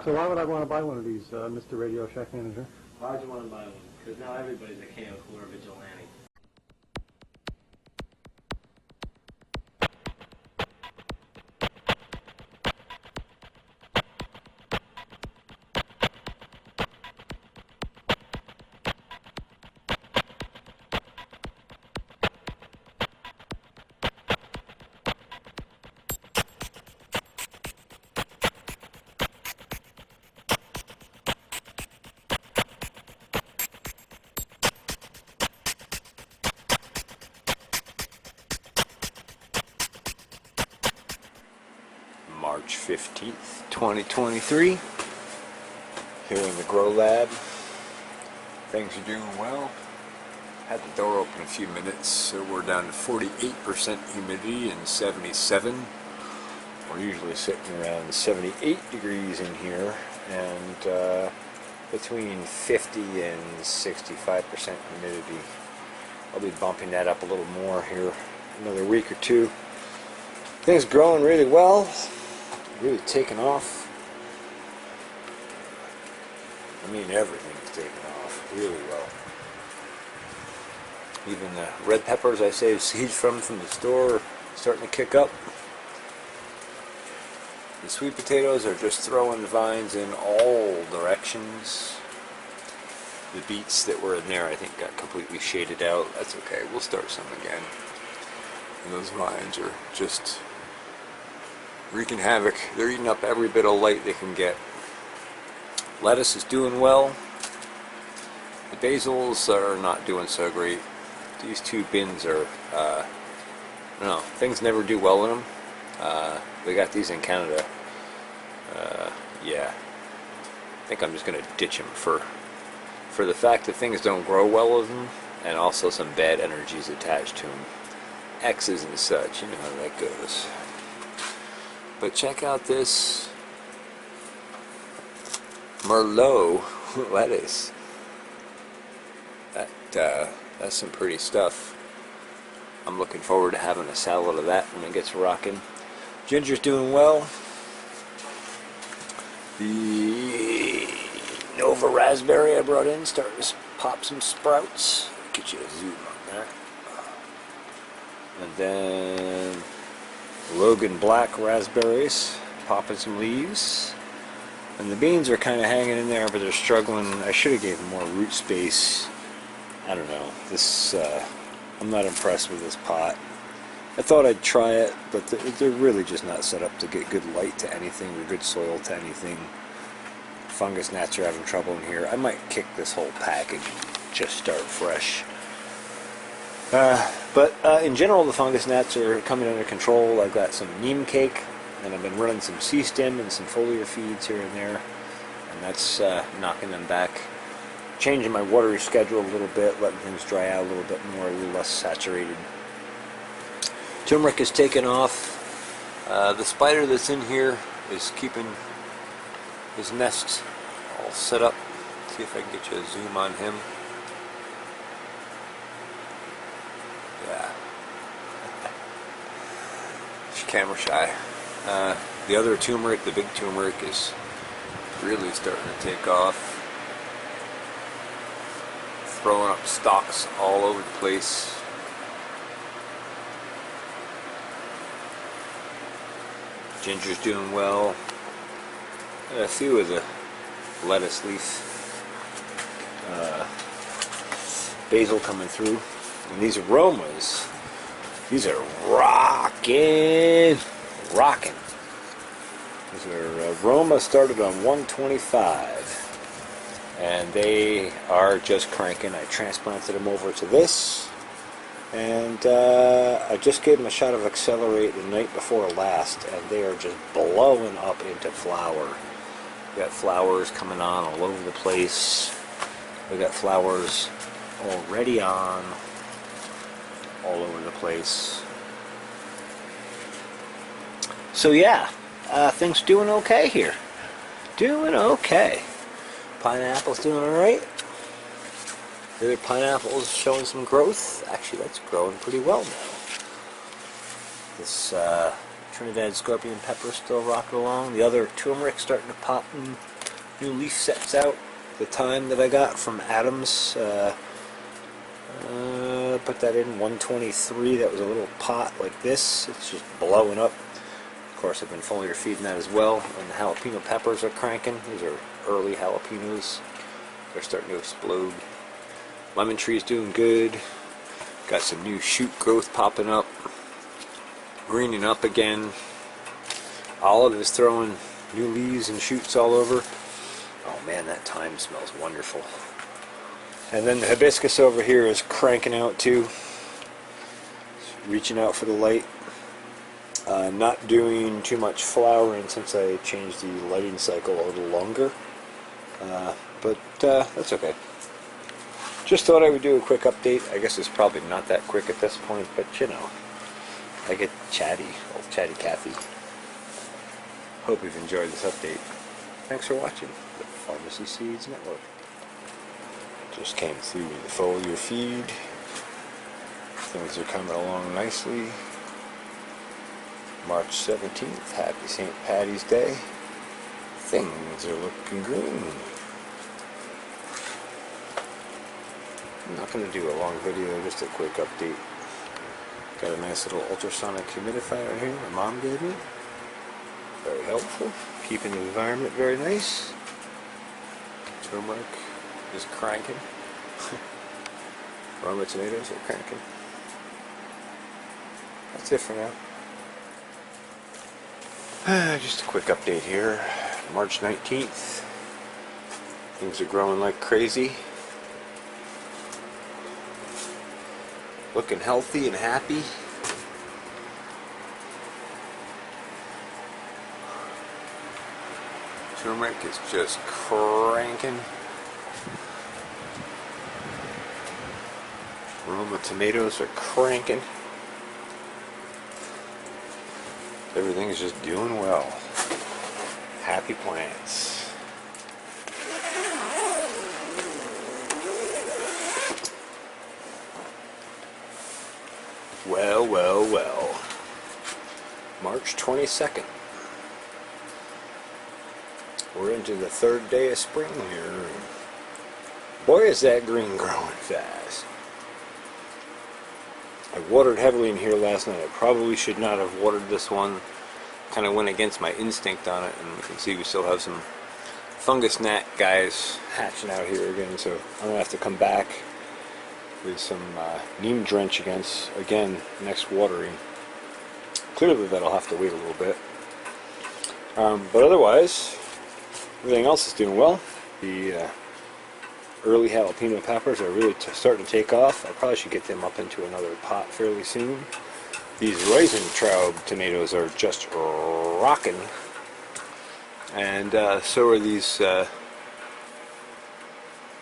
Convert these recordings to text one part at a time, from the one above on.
So why would I want to buy one of these, Mr. Radio Shack Manager? Why would you want to buy one? Because now everybody's a can cooler vigilante. March 15th, 2023, here in the Grow Lab. Things are doing well. Had the door open a few minutes, so we're down to 48% humidity and 77. We're usually sitting around 78 degrees in here, and between 50 and 65% humidity. I'll be bumping that up a little more here another week or two. Things growing really well. Really taking off. I mean, everything's taking off really well. Even the red peppers I saved seeds from the store are starting to kick up. The sweet potatoes are just throwing vines in all directions. The beets that were in there, I think, got completely shaded out. That's okay. We'll start some again. And those vines are just wreaking havoc. They're eating up every bit of light they can get. Lettuce is doing well. The basils are not doing so great. These two bins are, I don't know, things never do well in them. We got these in Canada. Yeah, I think I'm just going to ditch them for the fact that things don't grow well with them, and also some bad energies attached to them. X's and such, you know how that goes. But check out this Merlot lettuce. That's some pretty stuff. I'm looking forward to having a salad of that when it gets rocking. Ginger's doing well. The Nova raspberry I brought in starting to pop some sprouts. Get you a zoom on that. And then Logan Black raspberries, popping some leaves. And the beans are kind of hanging in there, but they're struggling. I should have gave them more root space. I don't know. This, I'm not impressed with this pot. I thought I'd try it, but they're really just not set up to get good light to anything or good soil to anything. Fungus gnats are having trouble in here. I might kick this whole package and just start fresh. But in general, the fungus gnats are coming under control. I've got some neem cake, and I've been running some sea stem and some foliar feeds here and there, and that's knocking them back. Changing my water schedule a little bit, letting things dry out a little bit more, a little less saturated. Turmeric is taking off. The spider that's in here is keeping his nest all set up. See if I can get you a zoom on him. Yeah. She's camera shy. The other turmeric, the big turmeric, is really starting to take off. Throwing up stalks all over the place. Ginger's doing well. A few of the lettuce leaf basil coming through. And these aromas, these are rocking. These are aroma started on 125. And they are just cranking. I transplanted them over to this. And I just gave them a shot of Accelerate the night before last, and they are just blowing up into flower. We got flowers coming on all over the place. We got flowers already on all over the place. So yeah, things doing okay here. Doing okay. Pineapple's doing alright. The other pineapple's showing some growth. Actually, that's growing pretty well now. This Trinidad scorpion pepper still rocking along. The other turmeric starting to pop in new leaf sets out. The time that I got from Adams. Put that in 123. That was a little pot like this. It's just blowing up. Of course, I've been foliar feeding that as well. And the jalapeno peppers are cranking. These are early jalapenos. They're starting to explode. Lemon tree's doing good. Got some new shoot growth popping up. Greening up again. Olive is throwing new leaves and shoots all over. Oh man, that thyme smells wonderful. And then the hibiscus over here is cranking out too. Reaching out for the light. Not doing too much flowering since I changed the lighting cycle a little longer. But that's okay. Just thought I would do a quick update. I guess it's probably not that quick at this point, but you know, I get chatty, old chatty Cathy. Hope you've enjoyed this update. Thanks for watching the Pharmacy Seeds Network. Just came through the foliar feed. Things are coming along nicely. March 17th, happy St. Patty's Day. Things are looking green. I'm not going to do a long video, just a quick update. Got a nice little ultrasonic humidifier here my mom gave me. Very helpful. Keeping the environment very nice. Turmeric is cranking. Roma tomatoes are cranking. That's it for now. Just a quick update here. March 19th. Things are growing like crazy. Looking healthy and happy. Turmeric is just cranking. Roma tomatoes are cranking. Everything's just doing well. Happy plants. Well, well, well. March 22nd. We're into the third day of spring here. Boy, is that green growing fast. I watered heavily in here last night. I probably should not have watered this one. Kind of went against my instinct on it, and you can see we still have some fungus gnat guys hatching out here again, so I'm going to have to come back with some neem drench again next watering. Clearly that'll have to wait a little bit. But otherwise, everything else is doing well. The early jalapeno peppers are really starting to take off. I probably should get them up into another pot fairly soon. These Raisentraub tomatoes are just rocking. And so are these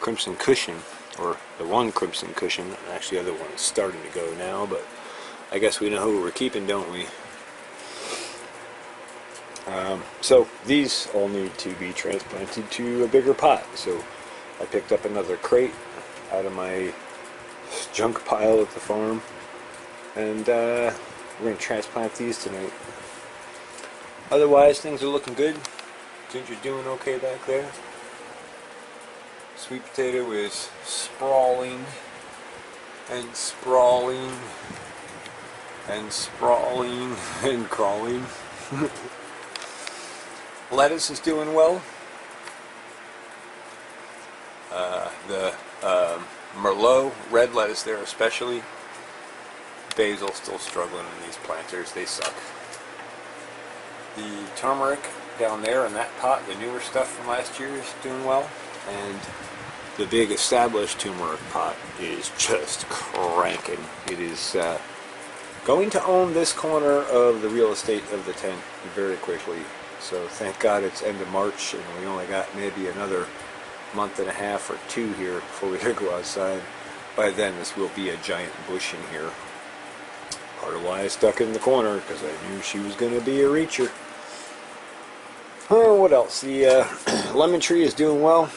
Crimson Cushion, or the one Crimson Cushion. Actually, the other one is starting to go now, but I guess we know who we're keeping, don't we? So these all need to be transplanted to a bigger pot. So I picked up another crate out of my junk pile at the farm, and we're going to transplant these tonight. Otherwise, things are looking good. Ginger's doing okay back there. Sweet potato is sprawling and sprawling and sprawling and crawling. Lettuce is doing well. The Merlot, red lettuce there especially. Basil still struggling in these planters, they suck. The turmeric down there in that pot, the newer stuff from last year, is doing well. And the big established turmeric pot is just cranking. It is going to own this corner of the real estate of the tent very quickly. So thank God it's end of March and we only got maybe another month and a half or two here before we go outside. By then this will be a giant bush in here. Part of why I stuck in the corner, because I knew she was going to be a reacher. What else? The lemon tree is doing well.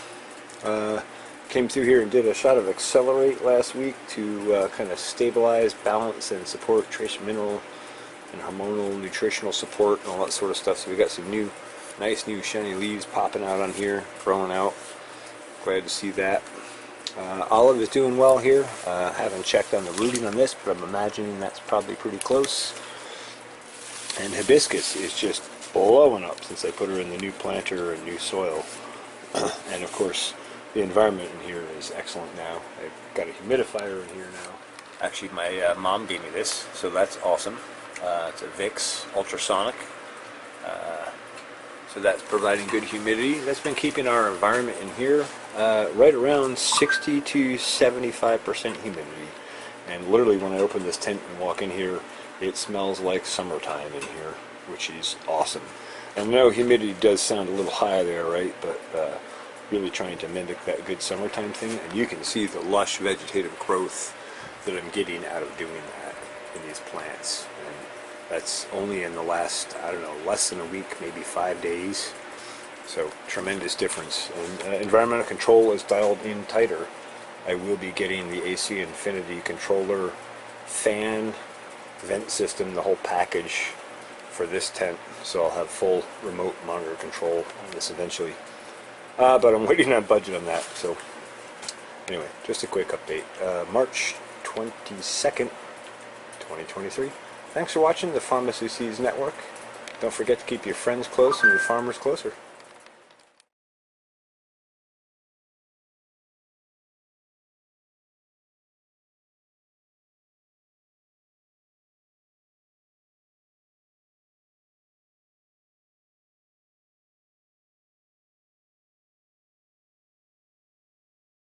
Came through here and did a shot of Accelerate last week to kind of stabilize, balance, and support trace mineral and hormonal nutritional support and all that sort of stuff. So we got some new Nice new shiny leaves popping out on here, growing out. Glad to see that. Olive is doing well here. Haven't checked on the rooting on this, but I'm imagining that's probably pretty close. And hibiscus is just blowing up since I put her in the new planter and new soil. And of course, the environment in here is excellent now. I've got a humidifier in here now. Actually, my mom gave me this, so that's awesome. It's a Vicks ultrasonic. So that's providing good humidity. That's been keeping our environment in here right around 60 to 75% humidity. And literally when I open this tent and walk in here, it smells like summertime in here, which is awesome. And I know humidity does sound a little high there, right? But really trying to mimic that good summertime thing. And you can see the lush vegetative growth that I'm getting out of doing that in these plants. And that's only in the last, I don't know, less than a week, maybe 5 days. So tremendous difference. And environmental control is dialed in tighter. I will be getting the AC Infinity controller, fan, vent system, the whole package for this tent. So I'll have full remote monitor control on this eventually. But I'm waiting on budget on that. So anyway, just a quick update. March 22nd, 2023. Thanks for watching the Pharmacy Seeds Network. Don't forget to keep your friends close and your farmers closer.